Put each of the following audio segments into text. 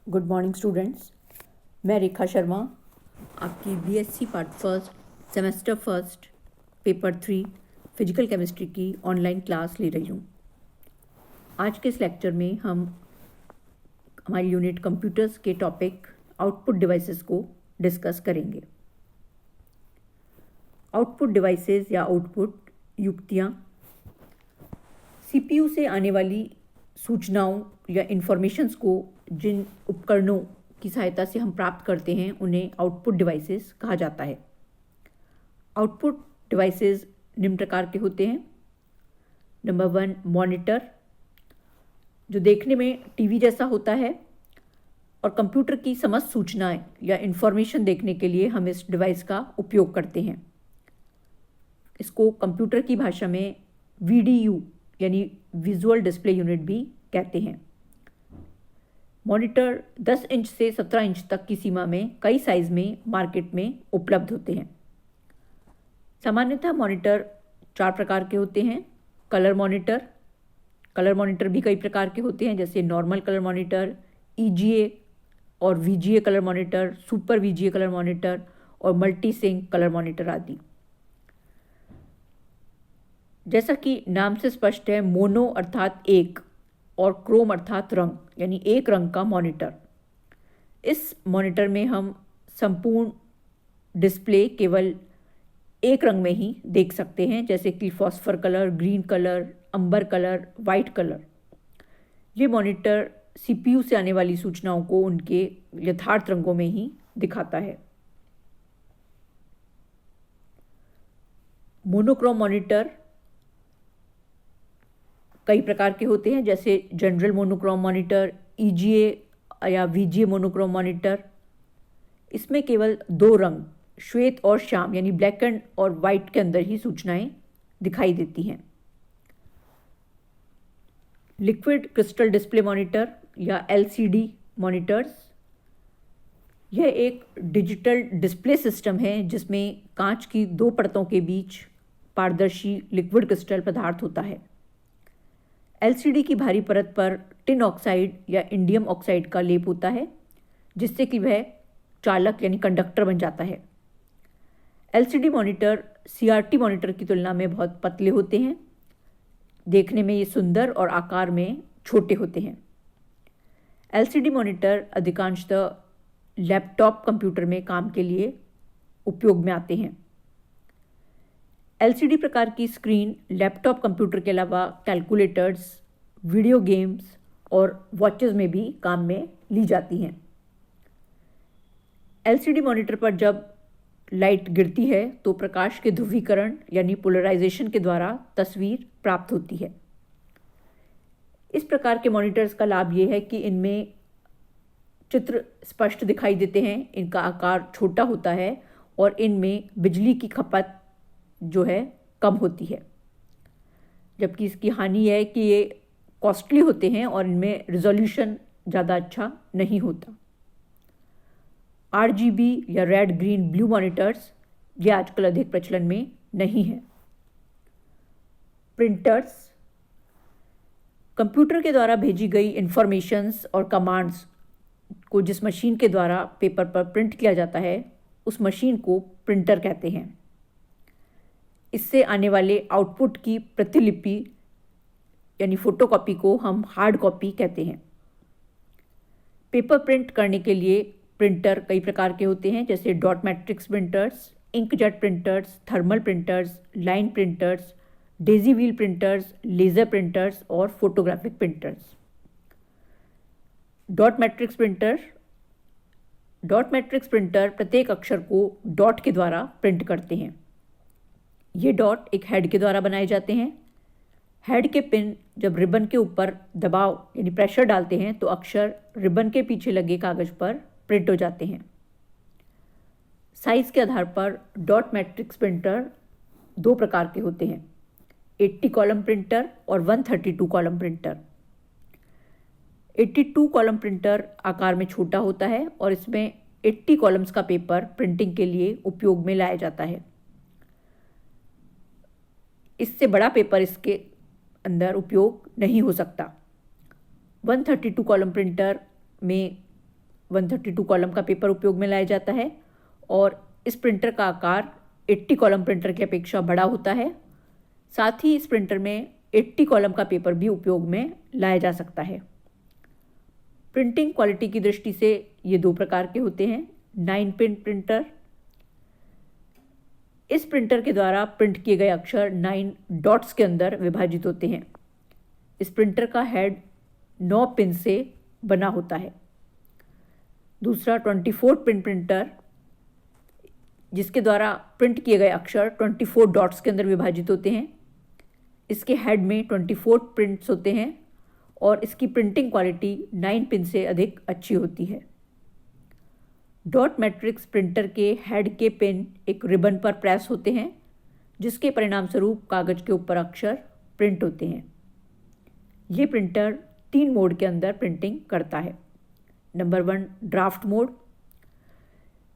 Good morning students. मैं रेखा शर्मा आपकी BSc part first semester first paper 3 physical chemistry की online class ले रही हूँ। आज के इस लेक्चर में हम हमारी यूनिट कंप्यूटर्स के टॉपिक आउटपुट डिवाइसेस को डिस्कस करेंगे। आउटपुट डिवाइसेस या आउटपुट युक्तियाँ सीपीयू से आने वाली सूचनाओं या इंफॉर्मेशंस को जिन उपकरणों की सहायता से हम प्राप्त करते हैं उन्हें आउटपुट डिवाइसेस कहा जाता है। आउटपुट डिवाइसेस निम्न प्रकार के होते हैं। नंबर 1 मॉनिटर, जो देखने में टीवी जैसा होता है और कंप्यूटर की समस्त सूचनाएं या इंफॉर्मेशन देखने के लिए हम इस डिवाइस का उपयोग करते हैं। इसको कंप्यूटर की भाषा में वीडीयू यानी विजुअल डिस्प्ले यूनिट भी कहते हैं। मॉनिटर 10 इंच से 17 इंच तक की सीमा में कई साइज में मार्केट में उपलब्ध होते हैं। सामान्यतः मॉनिटर 4 प्रकार के होते हैं। कलर मॉनिटर भी कई प्रकार के होते हैं, जैसे नॉर्मल कलर मॉनिटर, ईजीए और VGA colour monitor, super VGA colour monitor और मल्टी सिंक कलर मॉनिटर आदि। जैसा कि नाम से स्पष्ट है, मोनो अर्थात एक और क्रोम अर्थात रंग यानी एक रंग का मॉनिटर। इस मॉनिटर में हम संपूर्ण डिस्प्ले केवल एक रंग में ही देख सकते हैं, जैसे कि फॉस्फर कलर, ग्रीन कलर, अंबर कलर, वाइट कलर। ये मॉनिटर सीपीयू से आने वाली सूचनाओं को उनके यथार्थ रंगों में ही दिखाता है। मोनोक्रोम मॉनिटर कई प्रकार के होते हैं, जैसे जनरल मोनोक्रोम मॉनिटर, ईजीए या वीजीए मोनोक्रोम मॉनिटर। इसमें केवल 2 रंग श्वेत और श्याम यानी ब्लैक एंड और वाइट के अंदर ही सूचनाएं दिखाई देती हैं। लिक्विड क्रिस्टल डिस्प्ले मॉनिटर या एलसीडी मॉनिटर्स, यह एक डिजिटल डिस्प्ले सिस्टम है जिसमें कांच की 2 परतों के बीच पारदर्शी लिक्विड क्रिस्टल पदार्थ होता है। एलसीडी की भारी परत पर टिन ऑक्साइड या इंडियम ऑक्साइड का लेप होता है, जिससे कि वह चालक यानी कंडक्टर बन जाता है। एलसीडी मॉनिटर सीआरटी मॉनिटर की तुलना में बहुत पतले होते हैं। देखने में ये सुंदर और आकार में छोटे होते हैं। एलसीडी मॉनिटर अधिकांशतः लैपटॉप कंप्यूटर में काम के लिए उपयोग में आते हैं। एलसीडी प्रकार की स्क्रीन लैपटॉप कंप्यूटर के अलावा कैलकुलेटर्स, वीडियो गेम्स और वॉचेस में भी काम में ली जाती हैं। एलसीडी मॉनिटर पर जब लाइट गिरती है तो प्रकाश के ध्रुवीकरण यानी पोलराइजेशन के द्वारा तस्वीर प्राप्त होती है। इस प्रकार के मॉनिटर्स का लाभ ये है कि इनमें चित्र स्पष्ट दिखाई देते हैं, इनका आकार छोटा होता है और इनमें बिजली की खपत जो है कम होती है। जबकि इसकी हानि है कि ये कॉस्टली होते हैं और इनमें रिजोल्यूशन ज़्यादा अच्छा नहीं होता। आरजीबी या रेड ग्रीन ब्लू मॉनिटर्स ये आजकल अधिक प्रचलन में नहीं है। प्रिंटर्स, कंप्यूटर के द्वारा भेजी गई इंफॉर्मेशंस और कमांड्स को जिस मशीन के द्वारा पेपर पर प्रिंट किया जाता है उस मशीन को प्रिंटर कहते हैं। इससे आने वाले आउटपुट की प्रतिलिपि यानी फोटोकॉपी को हम हार्ड कॉपी कहते हैं। पेपर प्रिंट करने के लिए प्रिंटर कई प्रकार के होते हैं, जैसे dot matrix printers, inkjet printers, thermal printers, line printers, daisy wheel printers, laser printers और photographic printers. Dot matrix printer प्रत्येक अक्षर को डॉट के द्वारा प्रिंट करते हैं। ये डॉट एक हेड के द्वारा बनाए जाते हैं। हेड के पिन जब रिबन के ऊपर दबाव यानी प्रेशर डालते हैं तो अक्षर रिबन के पीछे लगे कागज पर प्रिंट हो जाते हैं। साइज के आधार पर डॉट मैट्रिक्स प्रिंटर 2 प्रकार के होते हैं, 80 कॉलम प्रिंटर और 132 कॉलम प्रिंटर। 82 कॉलम प्रिंटर आकार में छोटा होता है और इसमें 80 कॉलम्स का पेपर प्रिंटिंग के लिए उपयोग में लाया जाता है। इससे बड़ा पेपर इसके अंदर उपयोग नहीं हो सकता। 132 कॉलम प्रिंटर में 132 कॉलम का पेपर उपयोग में लाया जाता है और इस प्रिंटर का आकार 80 कॉलम प्रिंटर की अपेक्षा बड़ा होता है। साथ ही इस प्रिंटर में 80 कॉलम का पेपर भी उपयोग में लाया जा सकता है। प्रिंटिंग क्वालिटी की दृष्टि से ये दो प्रकार के होते हैं। 9 पिन प्रिंटर, इस प्रिंटर के द्वारा प्रिंट किए गए अक्षर 9 डॉट्स के अंदर विभाजित होते हैं। इस प्रिंटर का हेड 9 पिन से बना होता है। दूसरा 24 पिन प्रिंटर, जिसके द्वारा प्रिंट किए गए अक्षर 24 डॉट्स के अंदर विभाजित होते हैं। इसके हेड में 24 प्रिंट्स होते हैं और इसकी प्रिंटिंग क्वालिटी 9 पिन से अधिक अच्छी होती है। डॉट मैट्रिक्स प्रिंटर के हेड के पिन एक रिबन पर प्रेस होते हैं, जिसके परिणाम स्वरूप कागज के ऊपर अक्षर प्रिंट होते हैं। ये प्रिंटर 3 मोड के अंदर प्रिंटिंग करता है। नंबर 1 ड्राफ्ट मोड,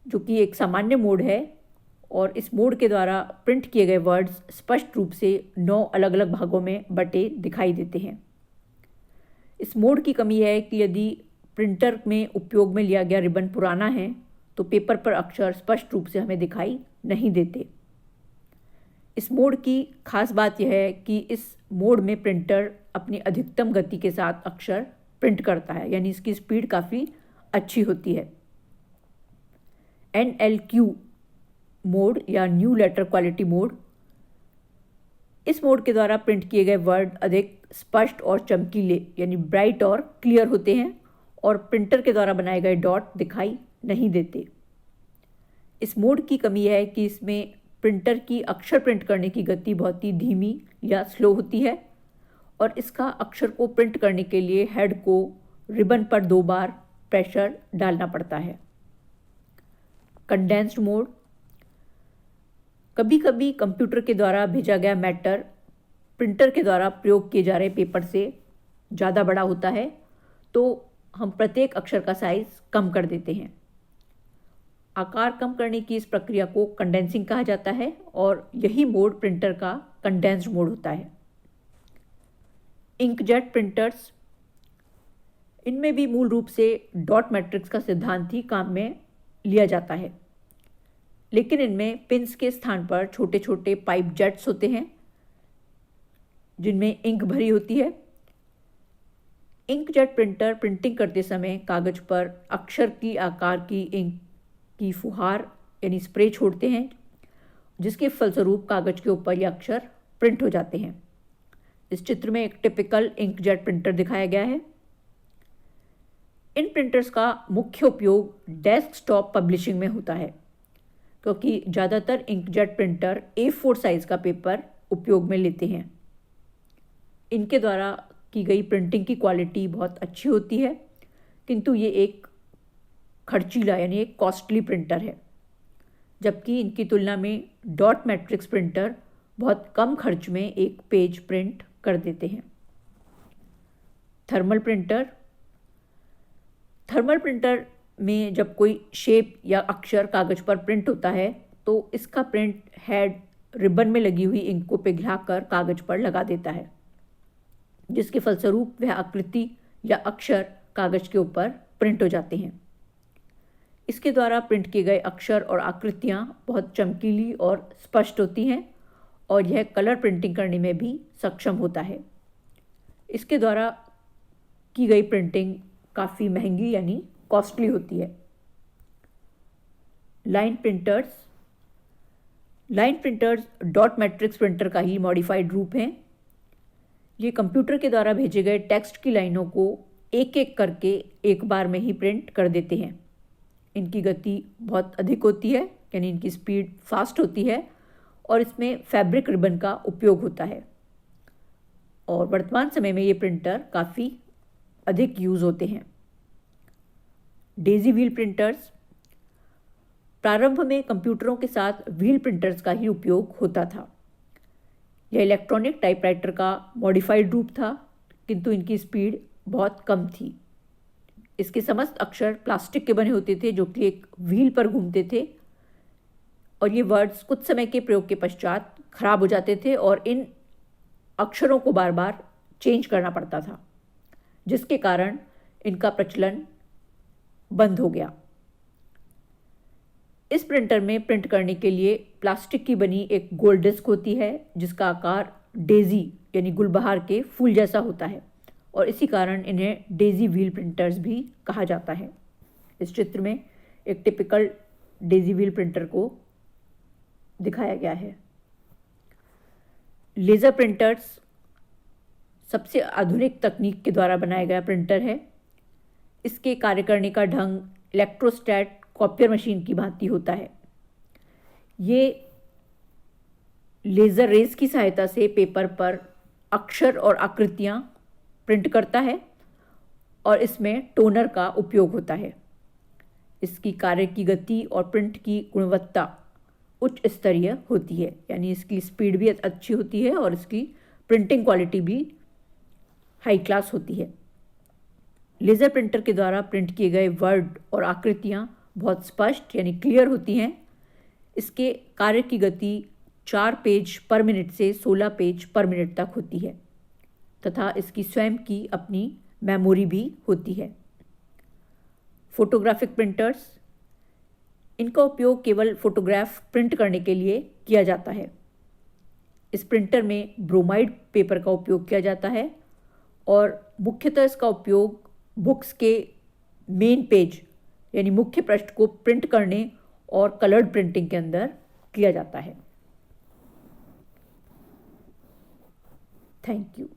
जो कि एक सामान्य मोड है और इस मोड के द्वारा प्रिंट किए गए वर्ड्स स्पष्ट रूप से 9 अलग अलग भागों में बटे दिखाई देते हैं। इस मोड की कमी है कि यदि प्रिंटर में उपयोग में लिया गया रिबन पुराना है तो पेपर पर अक्षर स्पष्ट रूप से हमें दिखाई नहीं देते। इस मोड की खास बात यह है कि इस मोड में प्रिंटर अपनी अधिकतम गति के साथ अक्षर प्रिंट करता है, यानी इसकी स्पीड काफ़ी अच्छी होती है। NLQ मोड या न्यू लेटर क्वालिटी मोड, इस मोड के द्वारा प्रिंट किए गए वर्ड अधिक स्पष्ट और चमकीले यानी ब्राइट और क्लियर होते हैं और प्रिंटर के द्वारा बनाए गए डॉट दिखाई नहीं देते। इस मोड की कमी है कि इसमें प्रिंटर की अक्षर प्रिंट करने की गति बहुत ही धीमी या स्लो होती है और इसका अक्षर को प्रिंट करने के लिए हेड को रिबन पर 2 बार प्रेशर डालना पड़ता है। कंडेंस्ड मोड, कभी कभी कंप्यूटर के द्वारा भेजा गया मैटर प्रिंटर के द्वारा प्रयोग किए जा रहे पेपर से ज़्यादा बड़ा होता है, तो हम प्रत्येक अक्षर का साइज कम कर देते हैं। आकार कम करने की इस प्रक्रिया को कंडेंसिंग कहा जाता है और यही मोड प्रिंटर का कंडेंस्ड मोड होता है। इंकजेट प्रिंटर्स, इनमें भी मूल रूप से डॉट मैट्रिक्स का सिद्धांत ही काम में लिया जाता है, लेकिन इनमें पिंस के स्थान पर छोटे छोटे पाइप जेट्स होते हैं जिनमें इंक भरी होती है। इंकजेट प्रिंटर प्रिंटिंग करते समय कागज पर अक्षर की आकार की इंक की फुहार यानी स्प्रे छोड़ते हैं, जिसके फलस्वरूप कागज के ऊपर ये अक्षर प्रिंट हो जाते हैं। इस चित्र में एक टिपिकल इंकजेट प्रिंटर दिखाया गया है। इन प्रिंटर्स का मुख्य उपयोग डेस्कटॉप पब्लिशिंग में होता है, क्योंकि ज़्यादातर इंकजेट प्रिंटर A4 साइज का पेपर उपयोग में लेते हैं। इनके द्वारा की गई प्रिंटिंग की क्वालिटी बहुत अच्छी होती है, किंतु ये एक खर्चीला यानी एक कॉस्टली प्रिंटर है, जबकि इनकी तुलना में डॉट मैट्रिक्स प्रिंटर बहुत कम खर्च में एक पेज प्रिंट कर देते हैं। थर्मल प्रिंटर, थर्मल प्रिंटर में जब कोई शेप या अक्षर कागज पर प्रिंट होता है तो इसका प्रिंट हेड रिबन में लगी हुई इंक को पिघलाकर कागज पर लगा देता है, जिसके फलस्वरूप वह आकृति या अक्षर कागज के ऊपर प्रिंट हो जाते हैं। इसके द्वारा प्रिंट किए गए अक्षर और आकृतियाँ बहुत चमकीली और स्पष्ट होती हैं और यह कलर प्रिंटिंग करने में भी सक्षम होता है। इसके द्वारा की गई प्रिंटिंग काफ़ी महंगी यानी कॉस्टली होती है। Line printers, line printers dot matrix printer का ही मॉडिफाइड रूप हैं। ये कंप्यूटर के द्वारा भेजे गए टेक्स्ट की लाइनों को एक एक करके एक बार में ही प्रिंट कर देते हैं। इनकी गति बहुत अधिक होती है, यानी इनकी स्पीड फास्ट होती है और इसमें फैब्रिक रिबन का उपयोग होता है और वर्तमान समय में ये प्रिंटर काफ़ी अधिक यूज़ होते हैं। डेजी व्हील प्रिंटर्स, प्रारंभ में कंप्यूटरों के साथ व्हील प्रिंटर्स का ही उपयोग होता था। यह इलेक्ट्रॉनिक टाइपराइटर का मॉडिफाइड रूप था, किंतु इनकी स्पीड बहुत कम थी। इसके समस्त अक्षर प्लास्टिक के बने होते थे जो कि एक व्हील पर घूमते थे और ये वर्ड्स कुछ समय के प्रयोग के पश्चात खराब हो जाते थे और इन अक्षरों को बार बार चेंज करना पड़ता था, जिसके कारण इनका प्रचलन बंद हो गया। इस प्रिंटर में प्रिंट करने के लिए प्लास्टिक की बनी एक गोल डिस्क होती है जिसका आकार डेजी यानी गुलबहार के फूल जैसा होता है और इसी कारण इन्हें डेजी व्हील प्रिंटर्स भी कहा जाता है। इस चित्र में एक टिपिकल डेजी व्हील प्रिंटर को दिखाया गया है। लेज़र प्रिंटर्स सबसे आधुनिक तकनीक के द्वारा बनाया गया प्रिंटर है। इसके कार्य करने का ढंग इलेक्ट्रोस्टैट कॉपियर मशीन की भांति होता है। ये लेज़र रेज की सहायता से पेपर पर अक्षर और आकृतियाँ प्रिंट करता है और इसमें टोनर का उपयोग होता है। इसकी कार्य की गति और प्रिंट की गुणवत्ता उच्च स्तरीय होती है, यानी इसकी स्पीड भी अच्छी होती है और इसकी प्रिंटिंग क्वालिटी भी हाई क्लास होती है। लेज़र प्रिंटर के द्वारा प्रिंट किए गए वर्ड और आकृतियाँ बहुत स्पष्ट यानी क्लियर होती हैं। इसके कार्य की गति 4 पेज पर मिनट से 16 पेज पर मिनट तक होती है तथा इसकी स्वयं की अपनी मेमोरी भी होती है। फोटोग्राफिक प्रिंटर्स, इनका उपयोग केवल फोटोग्राफ प्रिंट करने के लिए किया जाता है। इस प्रिंटर में ब्रोमाइड पेपर का उपयोग किया जाता है और मुख्यतः इसका उपयोग बुक्स के मेन पेज यानी मुख्य पृष्ठ को प्रिंट करने और कलर्ड प्रिंटिंग के अंदर किया जाता है। Thank you.